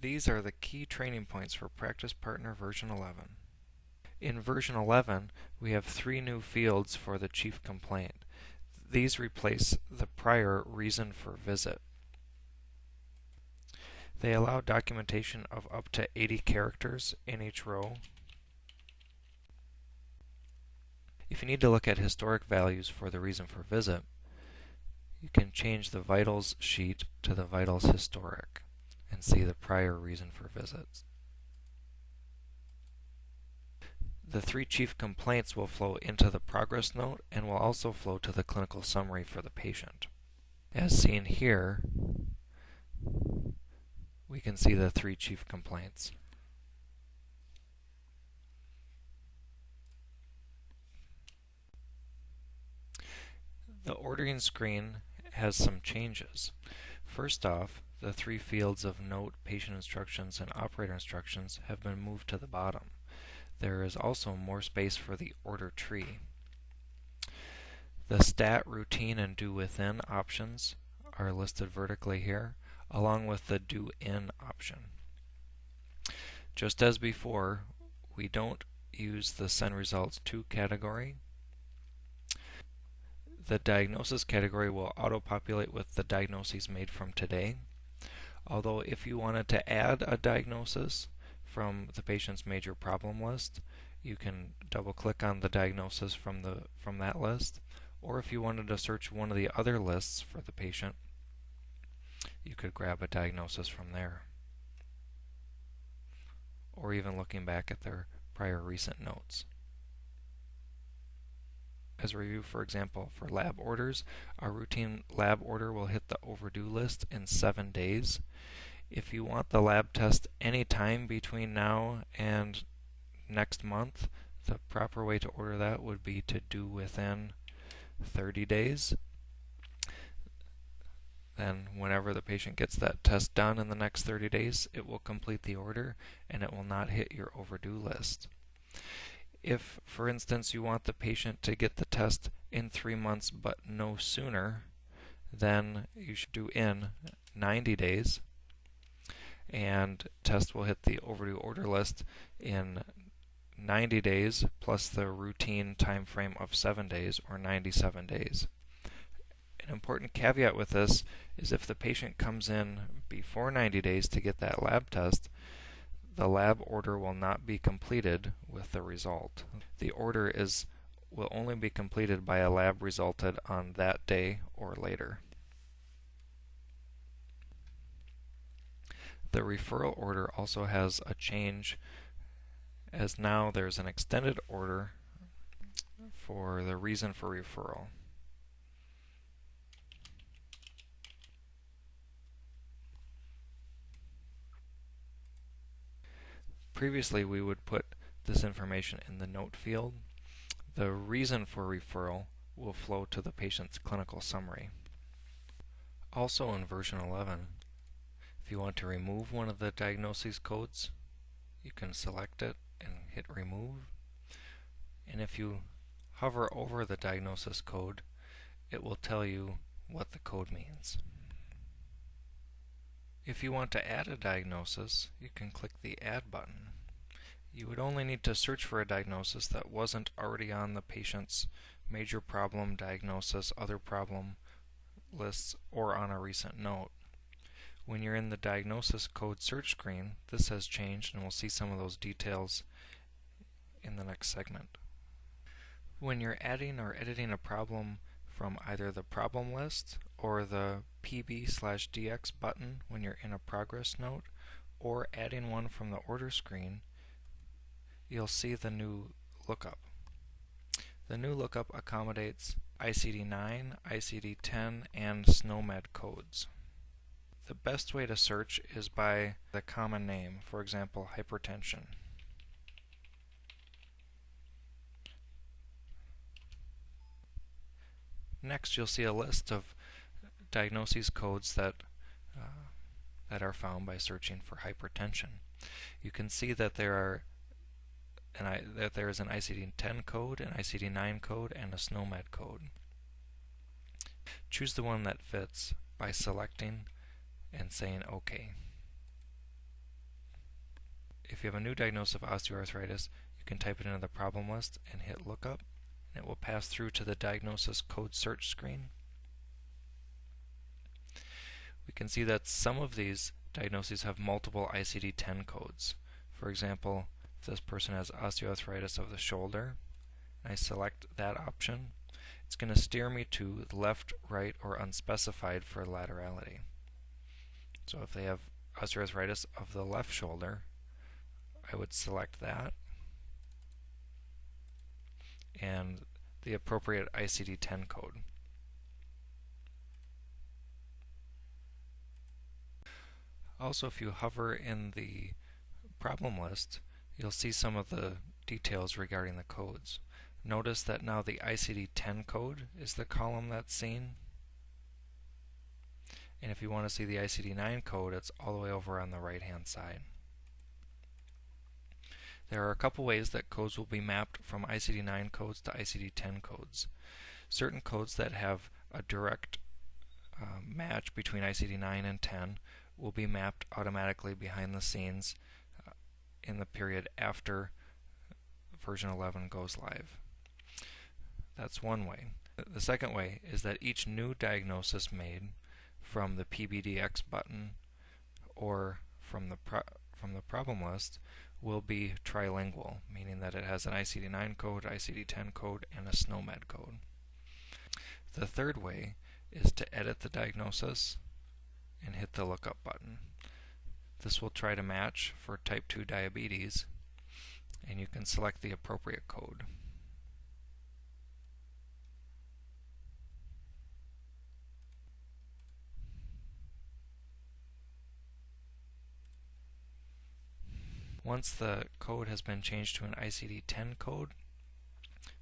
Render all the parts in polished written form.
These are the key training points for Practice Partner version 11. In version 11, we have 3 new fields for the chief complaint. These replace the prior reason for visit. They allow documentation of up to 80 characters in each row. If you need to look at historic values for the reason for visit, you can change the vitals sheet to the vitals historic and see the prior reason for visits. The 3 chief complaints will flow into the progress note and will also flow to the clinical summary for the patient. As seen here, we can see the 3 chief complaints. The ordering screen has some changes. First off, the 3 fields of note, patient instructions, and operator instructions have been moved to the bottom. There is also more space for the order tree. The stat, routine, and do within options are listed vertically here, along with the do in option. Just as before, we don't use the send results to category. The diagnosis category will auto-populate with the diagnoses made from today. Although if you wanted to add a diagnosis from the patient's major problem list, you can double-click on the diagnosis from that list. Or if you wanted to search one of the other lists for the patient, you could grab a diagnosis from there. Or even looking back at their prior recent notes. As a review, for example, for lab orders, our routine lab order will hit the overdue list in 7 days. If you want the lab test any time between now and next month, the proper way to order that would be to do within 30 days. Then whenever the patient gets that test done in the next 30 days, it will complete the order and it will not hit your overdue list. If, for instance, you want the patient to get the test in 3 months but no sooner, then you should do in 90 days, and test will hit the overdue order list in 90 days plus the routine time frame of 7 days, or 97 days. An important caveat with this is if the patient comes in before 90 days to get that lab test, the lab order will not be completed with the result. The order will only be completed by a lab resulted on that day or later. The referral order also has a change, as now there's an extended order for the reason for referral. Previously, we would put this information in the note field. The reason for referral will flow to the patient's clinical summary. Also in version 11, if you want to remove one of the diagnoses codes, you can select it and hit remove. And if you hover over the diagnosis code, it will tell you what the code means. If you want to add a diagnosis, you can click the Add button. You would only need to search for a diagnosis that wasn't already on the patient's major problem, diagnosis, other problem lists, or on a recent note. When you're in the diagnosis code search screen, this has changed, and we'll see some of those details in the next segment. When you're adding or editing a problem from either the problem list or the PB/DX button when you're in a progress note, or adding one from the order screen, you'll see the new lookup. The new lookup accommodates ICD-9, ICD-10, and SNOMED codes. The best way to search is by the common name, for example, hypertension. Next, you'll see a list of diagnoses codes that are found by searching for hypertension. You can see that there is an ICD-10 code, an ICD-9 code, and a SNOMED code. Choose the one that fits by selecting and saying OK. If you have a new diagnosis of osteoarthritis, you can type it into the problem list and hit lookup, and it will pass through to the diagnosis code search screen. We can see that some of these diagnoses have multiple ICD-10 codes. For example, if this person has osteoarthritis of the shoulder, and I select that option, it's going to steer me to left, right, or unspecified for laterality. So if they have osteoarthritis of the left shoulder, I would select that and the appropriate ICD-10 code. Also, if you hover in the problem list, you'll see some of the details regarding the codes. Notice that now the ICD-10 code is the column that's seen. And if you want to see the ICD-9 code, it's all the way over on the right-hand side. There are a couple ways that codes will be mapped from ICD-9 codes to ICD-10 codes. Certain codes that have a direct match between ICD-9 and 10 will be mapped automatically behind the scenes in the period after version 11 goes live. That's one way. The second way is that each new diagnosis made from the PBDX button or from the problem list will be trilingual, meaning that it has an ICD-9 code, ICD-10 code, and a SNOMED code. The third way is to edit the diagnosis and hit the lookup button. This will try to match for type 2 diabetes, and you can select the appropriate code. Once the code has been changed to an ICD-10 code,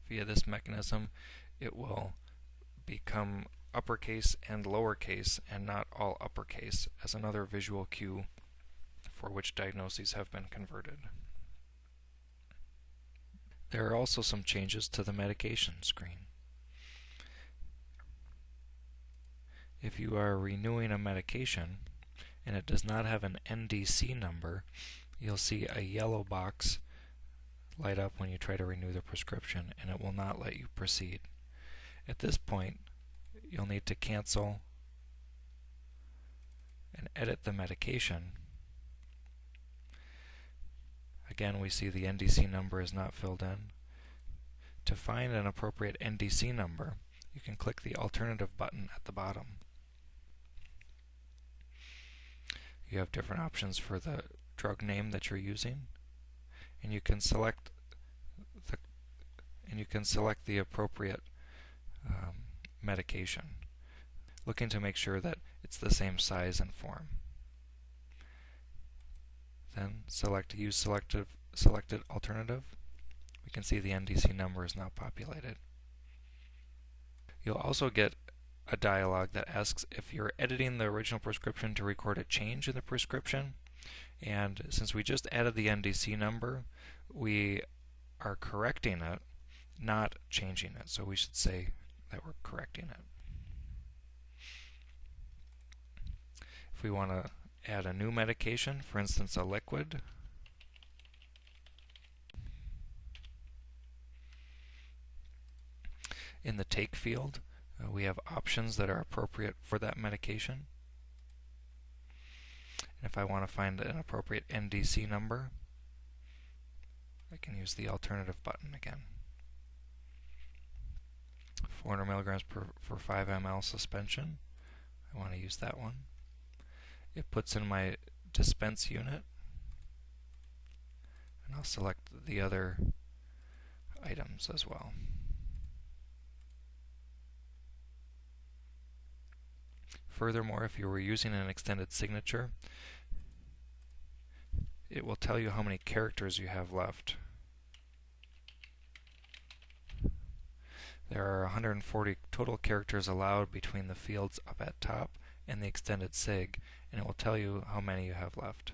via this mechanism, it will become uppercase and lowercase and not all uppercase as another visual cue for which diagnoses have been converted. There are also some changes to the medication screen. If you are renewing a medication and it does not have an NDC number, you'll see a yellow box light up when you try to renew the prescription, and it will not let you proceed. At this point, you'll need to cancel and edit the medication. Again, we see the NDC number is not filled in. To find an appropriate NDC number, you can click the alternative button at the bottom. You have different options for the drug name that you're using, and you can select the appropriate medication, looking to make sure that it's the same size and form. Then select Use Selected Alternative. We can see the NDC number is now populated. You'll also get a dialog that asks if you're editing the original prescription to record a change in the prescription. And since we just added the NDC number, we are correcting it, not changing it. So we should say that we're correcting it. If we want to add a new medication, for instance a liquid, in the take field, we have options that are appropriate for that medication. And if I want to find an appropriate NDC number, I can use the alternative button again. 400 milligrams for 5 ml suspension. I want to use that one. It puts in my dispense unit, and I'll select the other items as well. Furthermore, if you were using an extended signature, it will tell you how many characters you have left. There are 140 total characters allowed between the fields up at top and the extended sig, and it will tell you how many you have left.